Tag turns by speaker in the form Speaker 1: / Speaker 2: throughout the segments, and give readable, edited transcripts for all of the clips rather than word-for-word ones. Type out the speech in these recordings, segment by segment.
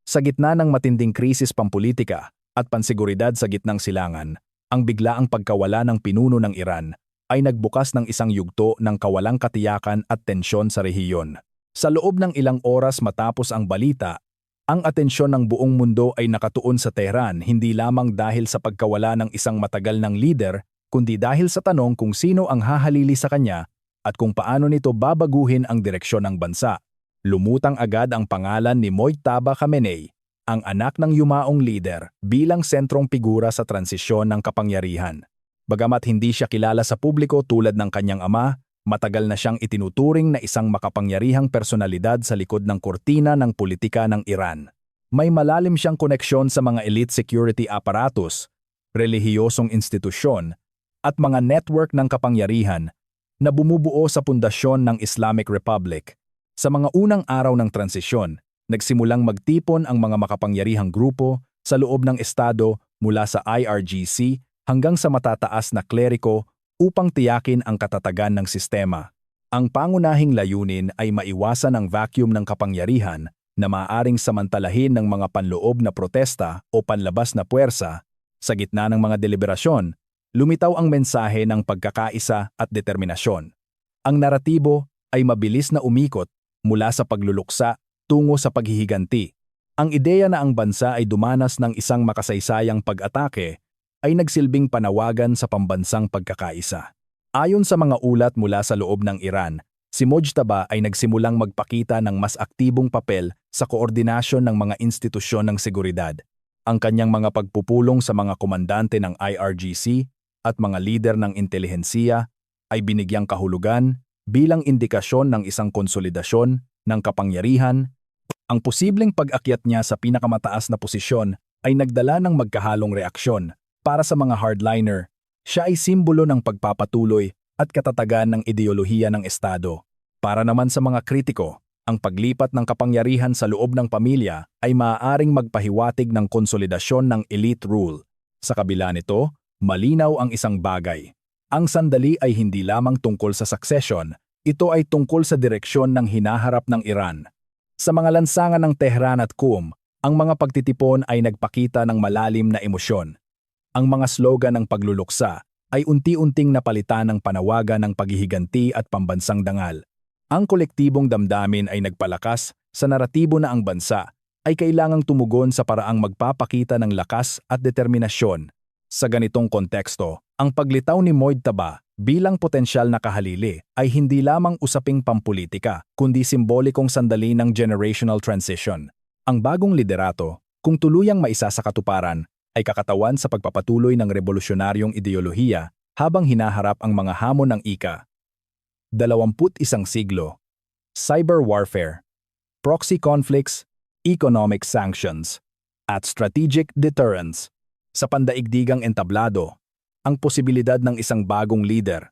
Speaker 1: Sa gitna ng matinding krisis pampulitika at pansiguridad sa gitnang silangan, ang biglaang pagkawala ng pinuno ng Iran ay nagbukas ng isang yugto ng kawalang katiyakan at tensyon sa rehiyon. Sa loob ng ilang oras matapos ang balita, ang atensyon ng buong mundo ay nakatuon sa Tehran hindi lamang dahil sa pagkawala ng isang matagal ng lider, kundi dahil sa tanong kung sino ang hahalili sa kanya at kung paano nito babaguhin ang direksyon ng bansa. Lumutang agad ang pangalan ni Mojtaba Khamenei, ang anak ng yumaong lider, bilang sentrong figura sa transisyon ng kapangyarihan. Bagamat hindi siya kilala sa publiko tulad ng kanyang ama, matagal na siyang itinuturing na isang makapangyarihang personalidad sa likod ng kurtina ng politika ng Iran. May malalim siyang koneksyon sa mga elite security apparatus, relihiyosong institusyon, at mga network ng kapangyarihan na bumubuo sa pundasyon ng Islamic Republic. Sa mga unang araw ng transisyon, nagsimulang magtipon ang mga makapangyarihang grupo sa loob ng estado mula sa IRGC hanggang sa matataas na kleriko upang tiyakin ang katatagan ng sistema. Ang pangunahing layunin ay maiwasan ang vacuum ng kapangyarihan na maaaring samantalahin ng mga panloob na protesta o panlabas na puwersa. Sa gitna ng mga deliberasyon, lumitaw ang mensahe ng pagkakaisa at determinasyon. Ang naratibo ay mabilis na umikot mula sa pagluluksa tungo sa paghihiganti. Ang ideya na ang bansa ay dumanas ng isang makasaysayang pag-atake ay nagsilbing panawagan sa pambansang pagkakaisa. Ayon sa mga ulat mula sa loob ng Iran, si Mojtaba ay nagsimulang magpakita ng mas aktibong papel sa koordinasyon ng mga institusyon ng seguridad. Ang kanyang mga pagpupulong sa mga komandante ng IRGC at mga lider ng intelihensiya ay binigyang kahulugan bilang indikasyon ng isang konsolidasyon ng kapangyarihan. Ang posibleng pag-akyat niya sa pinakamataas na posisyon ay nagdala ng magkahalong reaksyon. Para sa mga hardliner, siya ay simbolo ng pagpapatuloy at katatagan ng ideolohiya ng Estado. Para naman sa mga kritiko, ang paglipat ng kapangyarihan sa loob ng pamilya ay maaaring magpahiwatig ng konsolidasyon ng elite rule. Sa kabila nito, malinaw ang isang bagay. Ang sandali ay hindi lamang tungkol sa succession, ito ay tungkol sa direksyon ng hinaharap ng Iran. Sa mga lansangan ng Tehran at Qum, ang mga pagtitipon ay nagpakita ng malalim na emosyon. Ang mga slogan ng pagluluksa ay unti-unting napalitan ng panawagan ng paghihiganti at pambansang dangal. Ang kolektibong damdamin ay nagpalakas sa naratibo na ang bansa ay kailangang tumugon sa paraang magpapakita ng lakas at determinasyon. Sa ganitong konteksto, ang paglitaw ni Mojtaba bilang potensyal na kahalili ay hindi lamang usaping pampulitika, kundi simbolikong sandali ng generational transition. Ang bagong liderato, kung tuluyang maisa sa katuparan, ay kakatawan sa pagpapatuloy ng revolusyonaryong ideolohiya habang hinaharap ang mga hamon ng ika-21 siglo. Cyber warfare, proxy conflicts, economic sanctions, at strategic deterrence. Sa pandaigdigang entablado, ang posibilidad ng isang bagong leader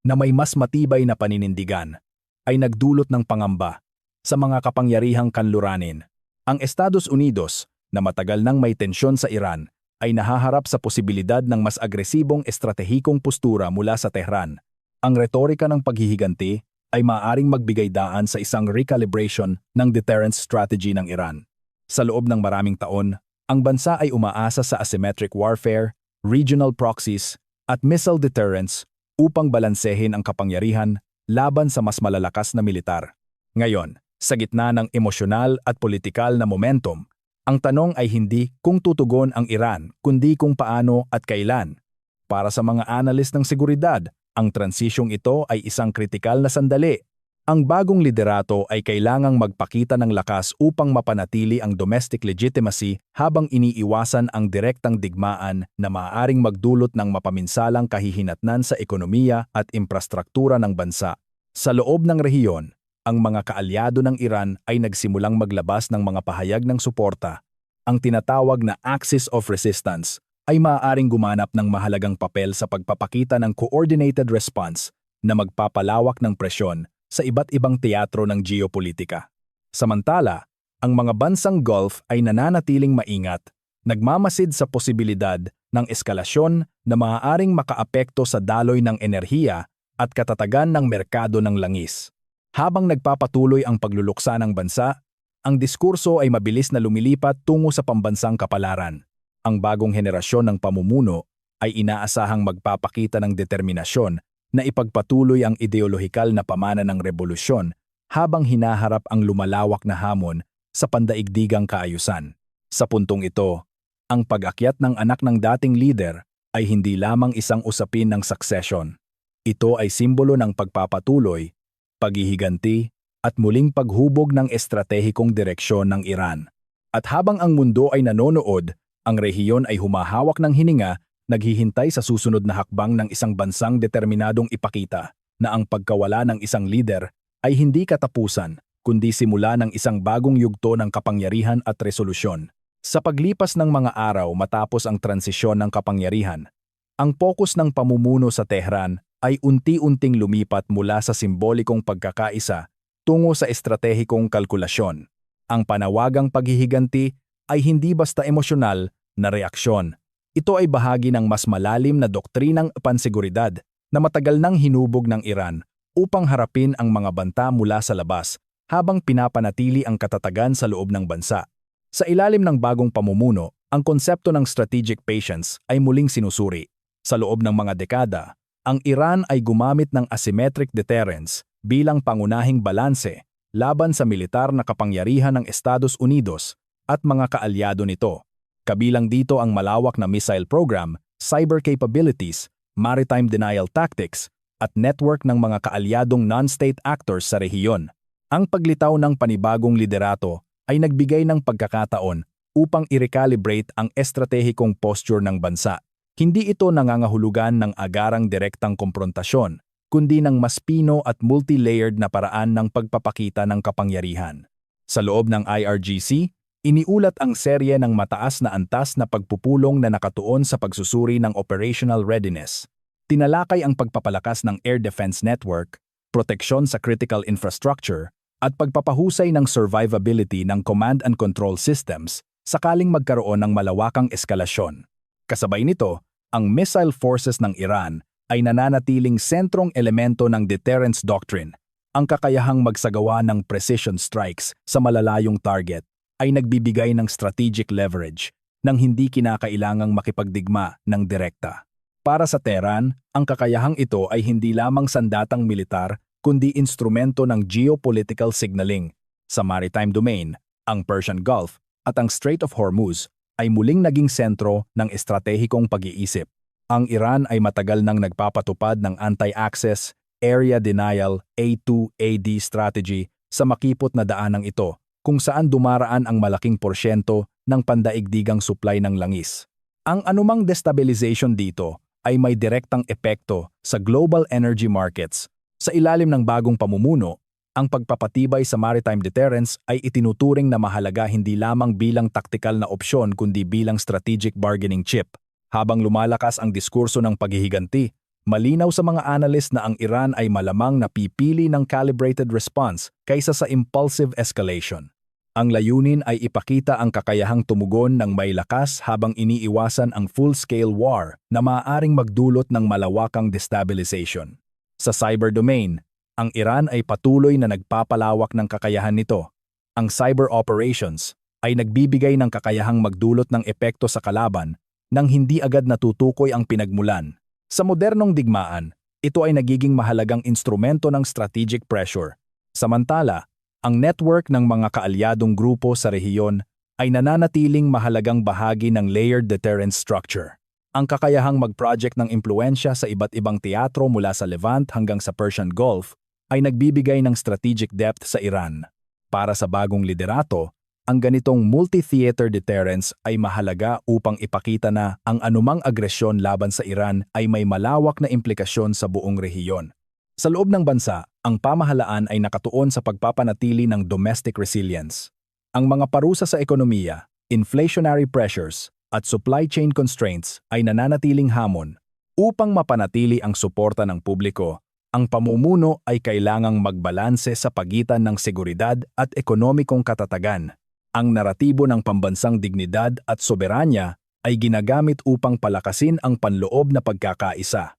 Speaker 1: na may mas matibay na paninindigan ay nagdulot ng pangamba sa mga kapangyarihang kanluranin. Ang Estados Unidos, na matagal nang may tensyon sa Iran, ay nahaharap sa posibilidad ng mas agresibong estratehikong postura mula sa Tehran. Ang retorika ng paghihiganti ay maaaring magbigay daan sa isang recalibration ng deterrence strategy ng Iran. Sa loob ng maraming taon, ang bansa ay umaasa sa asymmetric warfare, regional proxies, at missile deterrence upang balansehin ang kapangyarihan laban sa mas malalakas na militar. Ngayon, sa gitna ng emosyonal at politikal na momentum, ang tanong ay hindi kung tutugon ang Iran, kundi kung paano at kailan. Para sa mga analis ng seguridad, ang transisyong ito ay isang kritikal na sandali. Ang bagong liderato ay kailangang magpakita ng lakas upang mapanatili ang domestic legitimacy habang iniiwasan ang direktang digmaan na maaaring magdulot ng mapaminsalang kahihinatnan sa ekonomiya at infrastruktura ng bansa. Sa loob ng rehiyon, ang mga kaalyado ng Iran ay nagsimulang maglabas ng mga pahayag ng suporta. Ang tinatawag na Axis of Resistance ay maaaring gumanap ng mahalagang papel sa pagpapakita ng coordinated response na magpapalawak ng presyon sa iba't ibang teatro ng geopolitika. Samantala, ang mga bansang Gulf ay nananatiling maingat, nagmamasid sa posibilidad ng eskalasyon na maaaring makaapekto sa daloy ng enerhiya at katatagan ng merkado ng langis. Habang nagpapatuloy ang pagluluksa ng bansa, ang diskurso ay mabilis na lumilipat tungo sa pambansang kapalaran. Ang bagong henerasyon ng pamumuno ay inaasahang magpapakita ng determinasyon na ipagpatuloy ang ideolohikal na pamana ng rebolusyon habang hinaharap ang lumalawak na hamon sa pandaigdigang kaayusan. Sa puntong ito, ang pag-akyat ng anak ng dating lider ay hindi lamang isang usapin ng succession. Ito ay simbolo ng pagpapatuloy, paghihiganti, at muling paghubog ng estratehikong direksyon ng Iran. At habang ang mundo ay nanonood, ang rehiyon ay humahawak ng hininga, naghihintay sa susunod na hakbang ng isang bansang determinadong ipakita na ang pagkawala ng isang lider ay hindi katapusan, kundi simula ng isang bagong yugto ng kapangyarihan at resolusyon. Sa paglipas ng mga araw matapos ang transisyon ng kapangyarihan, ang pokus ng pamumuno sa Tehran ay unti-unting lumipat mula sa simbolikong pagkakaisa tungo sa estratehikong kalkulasyon. Ang panawagang paghihiganti ay hindi basta emosyonal na reaksyon. Ito ay bahagi ng mas malalim na doktrinang pansiguridad na matagal nang hinubog ng Iran upang harapin ang mga banta mula sa labas habang pinapanatili ang katatagan sa loob ng bansa. Sa ilalim ng bagong pamumuno, ang konsepto ng strategic patience ay muling sinusuri. Sa loob ng mga dekada, ang Iran ay gumamit ng asymmetric deterrence bilang pangunahing balanse laban sa militar na kapangyarihan ng Estados Unidos at mga kaalyado nito. Kabilang dito ang malawak na missile program, cyber capabilities, maritime denial tactics, at network ng mga kaalyadong non-state actors sa rehiyon. Ang paglitaw ng panibagong liderato ay nagbigay ng pagkakataon upang i-recalibrate ang estratehikong posture ng bansa. Hindi ito nangangahulugan ng agarang direktang komprontasyon, kundi ng mas pino at multi-layered na paraan ng pagpapakita ng kapangyarihan. Sa loob ng IRGC, iniulat ang serye ng mataas na antas na pagpupulong na nakatuon sa pagsusuri ng operational readiness. Tinalakay ang pagpapalakas ng air defense network, proteksyon sa critical infrastructure, at pagpapahusay ng survivability ng command and control systems sakaling magkaroon ng malawakang eskalasyon. Kasabay nito, ang missile forces ng Iran ay nananatiling sentrong elemento ng deterrence doctrine. Ang kakayahang magsagawa ng precision strikes sa malalayong target ay nagbibigay ng strategic leverage nang hindi kinakailangang makipagdigma ng direkta. Para sa Tehran, ang kakayahang ito ay hindi lamang sandatang militar kundi instrumento ng geopolitical signaling. Sa maritime domain, ang Persian Gulf at ang Strait of Hormuz ay muling naging sentro ng estratehikong pag-iisip. Ang Iran ay matagal nang nagpapatupad ng anti-access, area denial, A2AD strategy sa makipot na daanang ito, kung saan dumaraan ang malaking porsyento ng pandaigdigang supply ng langis. Ang anumang destabilization dito ay may direktang epekto sa global energy markets. Sa ilalim ng bagong pamumuno, ang pagpapatibay sa maritime deterrence ay itinuturing na mahalaga hindi lamang bilang taktikal na opsyon kundi bilang strategic bargaining chip. Habang lumalakas ang diskurso ng paghihiganti, malinaw sa mga analyst na ang Iran ay malamang napipili ng calibrated response kaysa sa impulsive escalation. Ang layunin ay ipakita ang kakayahang tumugon ng may lakas habang iniiwasan ang full-scale war na maaaring magdulot ng malawakang destabilization. Sa cyber domain, ang Iran ay patuloy na nagpapalawak ng kakayahan nito. Ang cyber operations ay nagbibigay ng kakayahang magdulot ng epekto sa kalaban nang hindi agad natutukoy ang pinagmulan. Sa modernong digmaan, ito ay nagiging mahalagang instrumento ng strategic pressure. Samantala, ang network ng mga kaalyadong grupo sa rehiyon ay nananatiling mahalagang bahagi ng layered deterrence structure. Ang kakayahang mag-project ng impluensya sa iba't ibang teatro mula sa Levant hanggang sa Persian Gulf ay nagbibigay ng strategic depth sa Iran. Para sa bagong liderato, ang ganitong multi-theater deterrence ay mahalaga upang ipakita na ang anumang agresyon laban sa Iran ay may malawak na implikasyon sa buong rehiyon. Sa loob ng bansa, ang pamahalaan ay nakatuon sa pagpapanatili ng domestic resilience. Ang mga parusa sa ekonomiya, inflationary pressures, at supply chain constraints ay nananatiling hamon. Upang mapanatili ang suporta ng publiko, ang pamumuno ay kailangang magbalanse sa pagitan ng seguridad at ekonomikong katatagan. Ang naratibo ng pambansang dignidad at soberanya ay ginagamit upang palakasin ang panloob na pagkakaisa.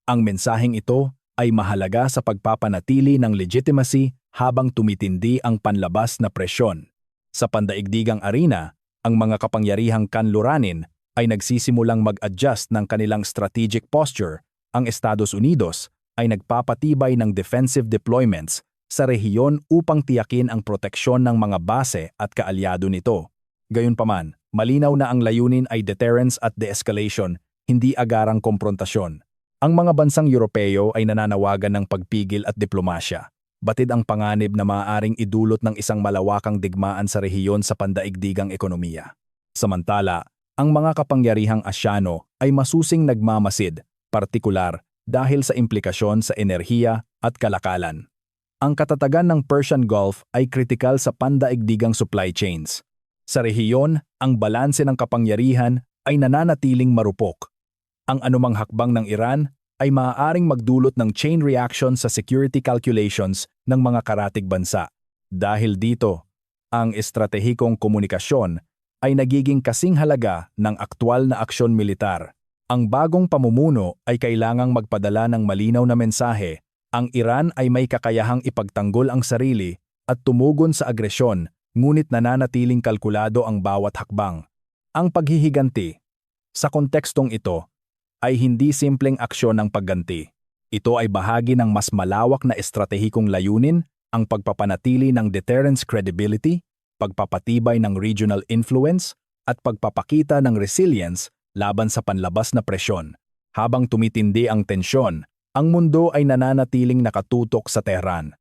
Speaker 1: Ang mensaheng ito ay mahalaga sa pagpapanatili ng legitimacy habang tumitindi ang panlabas na presyon. Sa pandaigdigang arena, ang mga kapangyarihang kanluranin ay nagsisimulang mag-adjust ng kanilang strategic posture. Ang Estados Unidos ay nagpapatibay ng defensive deployments sa rehiyon upang tiyakin ang proteksyon ng mga base at kaalyado nito. Gayunpaman, malinaw na ang layunin ay deterrence at de-escalation, hindi agarang komprontasyon. Ang mga bansang Europeo ay nananawagan ng pagpigil at diplomasya. Batid ang panganib na maaaring idulot ng isang malawakang digmaan sa rehiyon sa pandaigdigang ekonomiya. Samantala, ang mga kapangyarihang Asyano ay masusing nagmamasid, partikular dahil sa implikasyon sa enerhiya at kalakalan. Ang katatagan ng Persian Gulf ay kritikal sa pandaigdigang supply chains. Sa rehiyon, ang balanse ng kapangyarihan ay nananatiling marupok. Ang anumang hakbang ng Iran ay maaaring magdulot ng chain reaction sa security calculations ng mga karatig bansa. Dahil dito, ang estratehikong komunikasyon ay nagiging kasing halaga ng aktwal na aksyon militar. Ang bagong pamumuno ay kailangang magpadala ng malinaw na mensahe. Ang Iran ay may kakayahang ipagtanggol ang sarili at tumugon sa agresyon, ngunit nananatiling kalkulado ang bawat hakbang. Ang paghihiganti, sa kontekstong ito, ay hindi simpleng aksyon ng pagganti. Ito ay bahagi ng mas malawak na estratehikong layunin, ang pagpapanatili ng deterrence credibility, pagpapatibay ng regional influence, at pagpapakita ng resilience laban sa panlabas na presyon. Habang tumitindi ang tensyon, ang mundo ay nananatiling nakatutok sa Tehran.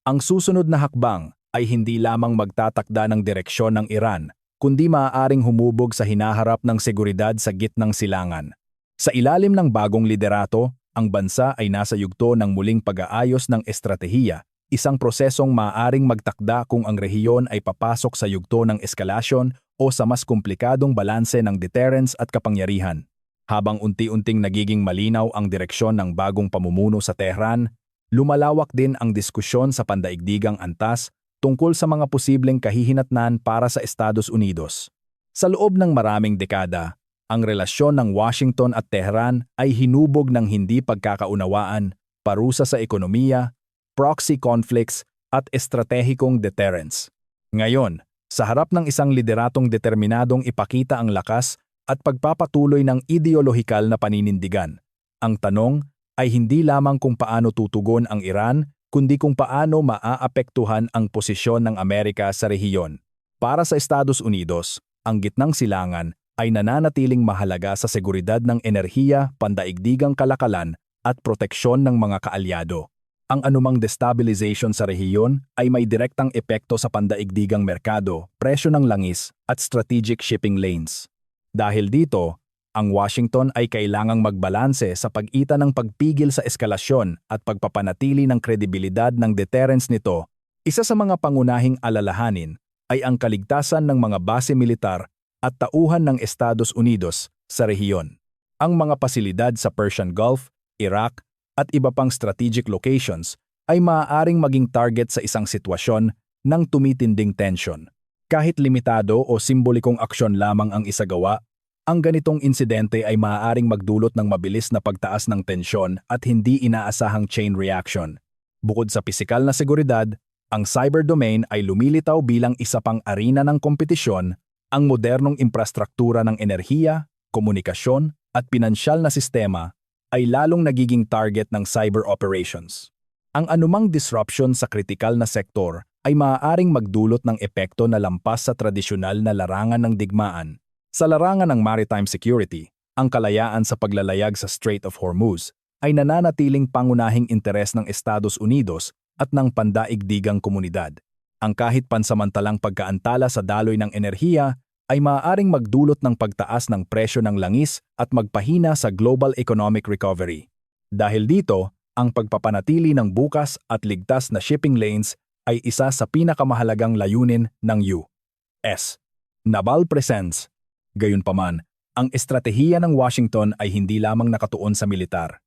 Speaker 1: Ang susunod na hakbang ay hindi lamang magtatakda ng direksyon ng Iran, kundi maaaring humubog sa hinaharap ng seguridad sa gitnang silangan. Sa ilalim ng bagong liderato, ang bansa ay nasa yugto ng muling pag-aayos ng estratehiya, isang prosesong maaaring magtakda kung ang rehiyon ay papasok sa yugto ng eskalasyon o sa mas komplikadong balanse ng deterrence at kapangyarihan. Habang unti-unting nagiging malinaw ang direksyon ng bagong pamumuno sa Tehran, lumalawak din ang diskusyon sa pandaigdigang antas tungkol sa mga posibleng kahihinatnan para sa Estados Unidos. Sa loob ng maraming dekada, ang relasyon ng Washington at Tehran ay hinubog ng hindi pagkakaunawaan, parusa sa ekonomiya, proxy conflicts at estratehikong deterrence. Ngayon, sa harap ng isang lideratong determinadong ipakita ang lakas at pagpapatuloy ng ideolohikal na paninindigan, ang tanong ay hindi lamang kung paano tutugon ang Iran, kundi kung paano maaapektuhan ang posisyon ng Amerika sa rehiyon. Para sa Estados Unidos, ang gitnang silangan ay nananatiling mahalaga sa seguridad ng enerhiya, pandaigdigang kalakalan at proteksyon ng mga kaalyado. Ang anumang destabilization sa rehiyon ay may direktang epekto sa pandaigdigang merkado, presyo ng langis at strategic shipping lanes. Dahil dito, ang Washington ay kailangang magbalanse sa pagitan ng pagpigil sa eskalasyon at pagpapanatili ng kredibilidad ng deterrence nito. Isa sa mga pangunahing alalahanin ay ang kaligtasan ng mga base militar at tauhan ng Estados Unidos sa rehiyon. Ang mga pasilidad sa Persian Gulf, Iraq, at iba pang strategic locations ay maaaring maging target sa isang sitwasyon ng tumitinding tensyon. Kahit limitado o simbolikong aksyon lamang ang isagawa, ang ganitong insidente ay maaaring magdulot ng mabilis na pagtaas ng tensyon at hindi inaasahang chain reaction. Bukod sa pisikal na seguridad, ang cyber domain ay lumilitaw bilang isa pang arena ng kompetisyon. Ang modernong infrastruktura ng enerhiya, komunikasyon at pinansyal na sistema ay lalong nagiging target ng cyber operations. Ang anumang disruption sa kritikal na sektor ay maaaring magdulot ng epekto na lampas sa tradisyonal na larangan ng digmaan. Sa larangan ng maritime security, ang kalayaan sa paglalayag sa Strait of Hormuz ay nananatiling pangunahing interes ng Estados Unidos at ng pandaigdigang komunidad. Ang kahit pansamantalang pagkaantala sa daloy ng enerhiya ay maaaring magdulot ng pagtaas ng presyo ng langis at magpahina sa global economic recovery. Dahil dito, ang pagpapanatili ng bukas at ligtas na shipping lanes ay isa sa pinakamahalagang layunin ng U.S. Naval Presence. Gayunpaman, ang estratehiya ng Washington ay hindi lamang nakatuon sa militar.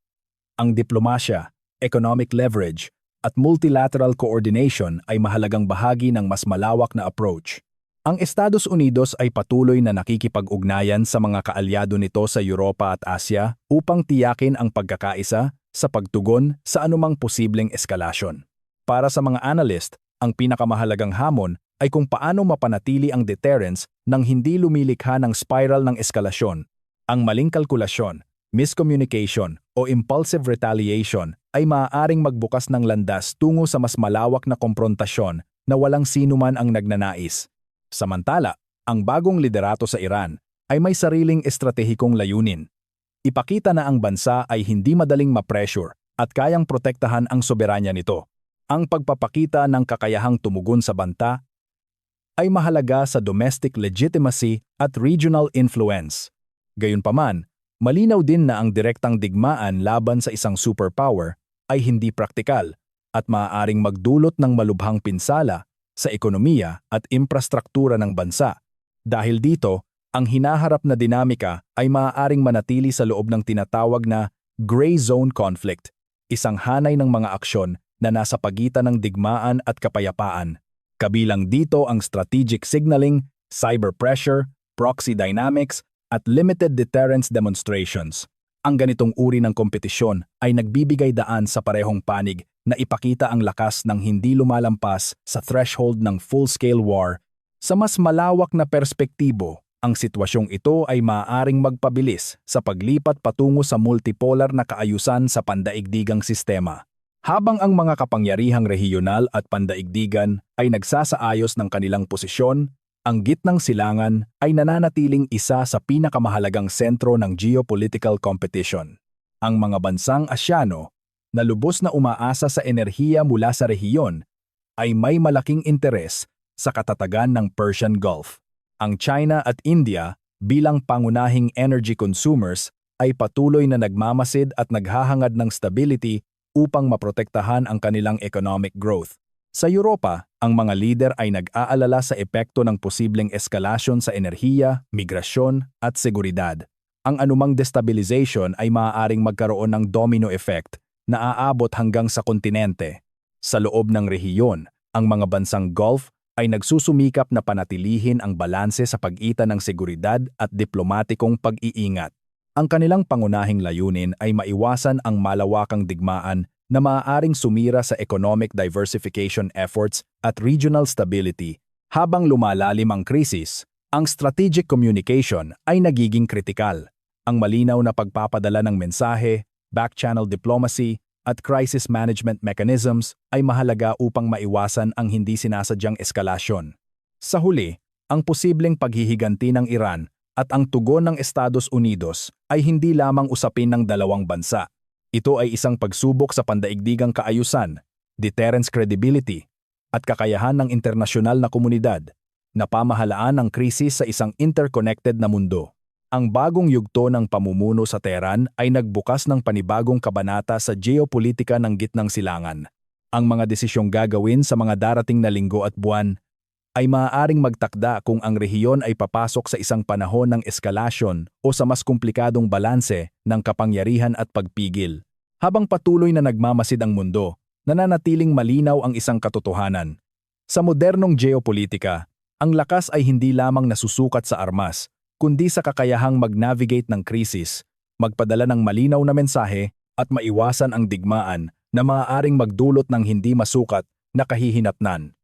Speaker 1: Ang diplomasya, economic leverage, at multilateral coordination ay mahalagang bahagi ng mas malawak na approach. Ang Estados Unidos ay patuloy na nakikipag-ugnayan sa mga kaalyado nito sa Europa at Asya upang tiyakin ang pagkakaisa sa pagtugon sa anumang posibleng eskalasyon. Para sa mga analyst, ang pinakamahalagang hamon ay kung paano mapanatili ang deterrence nang hindi lumilikha ng spiral ng eskalasyon. Ang maling kalkulasyon, miscommunication o impulsive retaliation ay maaaring magbukas ng landas tungo sa mas malawak na komprontasyon na walang sinuman ang nagnanais. Samantala, ang bagong liderato sa Iran ay may sariling estratehikong layunin. Ipakita na ang bansa ay hindi madaling ma-pressure at kayang protektahan ang soberanya nito. Ang pagpapakita ng kakayahang tumugon sa banta ay mahalaga sa domestic legitimacy at regional influence. Gayunpaman, malinaw din na ang direktang digmaan laban sa isang superpower ay hindi praktikal at maaaring magdulot ng malubhang pinsala sa ekonomiya at infrastruktura ng bansa. Dahil dito, ang hinaharap na dinamika ay maaaring manatili sa loob ng tinatawag na gray zone conflict, isang hanay ng mga aksyon na nasa pagitan ng digmaan at kapayapaan. Kabilang dito ang strategic signaling, cyber pressure, proxy dynamics, at limited deterrence demonstrations. Ang ganitong uri ng kompetisyon ay nagbibigay daan sa parehong panig na ipakita ang lakas ng hindi lumalampas sa threshold ng full-scale war. Sa mas malawak na perspektibo, ang sitwasyong ito ay maaaring magpabilis sa paglipat patungo sa multipolar na kaayusan sa pandaigdigang sistema. Habang ang mga kapangyarihang rehiyonal at pandaigdigan ay nagsasaayos ng kanilang posisyon, ang gitnang silangan ay nananatiling isa sa pinakamahalagang sentro ng geopolitical competition. Ang mga bansang Asyano, na lubos na umaasa sa enerhiya mula sa rehiyon, ay may malaking interes sa katatagan ng Persian Gulf. Ang China at India, bilang pangunahing energy consumers, ay patuloy na nagmamasid at naghahangad ng stability upang maprotektahan ang kanilang economic growth. Sa Europa, ang mga lider ay nag-aalala sa epekto ng posibleng eskalasyon sa enerhiya, migrasyon at seguridad. Ang anumang destabilization ay maaaring magkaroon ng domino effect na aabot hanggang sa kontinente. Sa loob ng rehiyon, ang mga bansang Gulf ay nagsusumikap na panatilihin ang balanse sa pagitan ng seguridad at diplomatikong pag-iingat. Ang kanilang pangunahing layunin ay maiwasan ang malawakang digmaan na maaaring sumira sa economic diversification efforts at regional stability. Habang lumalalim ang krisis, ang strategic communication ay nagiging kritikal. Ang malinaw na pagpapadala ng mensahe, back-channel diplomacy, at crisis management mechanisms ay mahalaga upang maiwasan ang hindi sinasadyang eskalasyon. Sa huli, ang posibleng paghihiganti ng Iran at ang tugon ng Estados Unidos ay hindi lamang usapin ng dalawang bansa. Ito ay isang pagsubok sa pandaigdigang kaayusan, deterrence credibility, at kakayahan ng internasyonal na komunidad na pamahalaan ang krisis sa isang interconnected na mundo. Ang bagong yugto ng pamumuno sa Tehran ay nagbukas ng panibagong kabanata sa geopolitika ng gitnang silangan. Ang mga desisyong gagawin sa mga darating na linggo at buwan ay maaaring magtakda kung ang rehiyon ay papasok sa isang panahon ng eskalasyon o sa mas komplikadong balanse ng kapangyarihan at pagpigil. Habang patuloy na nagmamasid ang mundo, nananatiling malinaw ang isang katotohanan. Sa modernong geopolitika, ang lakas ay hindi lamang nasusukat sa armas, kundi sa kakayahang mag-navigate ng krisis, magpadala ng malinaw na mensahe at maiwasan ang digmaan na maaaring magdulot ng hindi masukat na kahihinatnan.